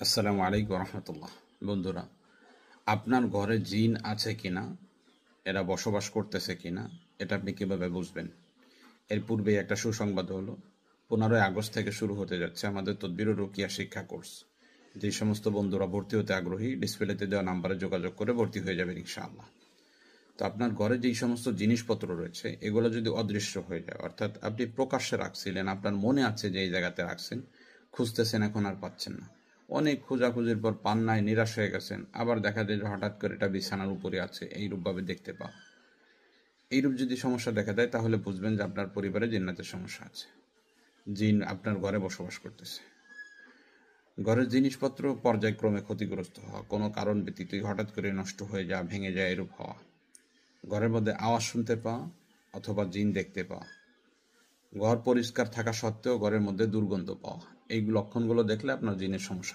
আসসালামু আলাইকুম রহমতুল্লাহ। বন্ধুরা, আপনার ঘরে জিন আছে কিনা, এরা বসবাস করতেছে কিনা, এটা আপনি কীভাবে বুঝবেন? এর পূর্বেই একটা সুসংবাদ হলো, 15 আগস্ট থেকে শুরু হতে যাচ্ছে আমাদের তদবির ও রুকিয়া শিক্ষা কোর্স। যেই সমস্ত বন্ধুরা ভর্তি হতে আগ্রহী, ডিসপ্লেতে দেওয়া নাম্বারে যোগাযোগ করে ভর্তি হয়ে যাবেন ইনশাআল্লাহ। তো আপনার ঘরে যেই সমস্ত জিনিসপত্র রয়েছে, এগুলো যদি অদৃশ্য হয়ে যায়, অর্থাৎ আপনি প্রকাশ্যে রাখছিলেন, আপনার মনে আছে যে এই জায়গাতে রাখছেন, খুঁজতেছেন, এখন আর পাচ্ছেন না, অনেক খোঁজাখুঁজির পর পান নাই, নিরাশ হয়ে গেছেন, আবার দেখা যায় যে হঠাৎ করে এটা বিছানার উপরে আছে, এইরূপভাবে দেখতে পাও। এইরূপ যদি সমস্যা দেখা দেয়, তাহলে বুঝবেন যে আপনার পরিবারে জিন্নাতের সমস্যা আছে, জিন আপনার ঘরে বসবাস করতেছে। ঘরের জিনিসপত্র পর্যায়ক্রমে ক্ষতিগ্রস্ত হওয়া, কোনো কারণ ব্যতীতই হঠাৎ করে নষ্ট হয়ে যাওয়া, ভেঙে যায়, এরূপ হওয়া, ঘরের মধ্যে আওয়াজ শুনতে পাওয়া অথবা জিন দেখতে পাওয়া, ঘর পরিষ্কার থাকা সত্ত্বেও ঘরের মধ্যে দুর্গন্ধ পাওয়া, এই লক্ষণগুলো দেখলে আপনার জিনের সমস্যা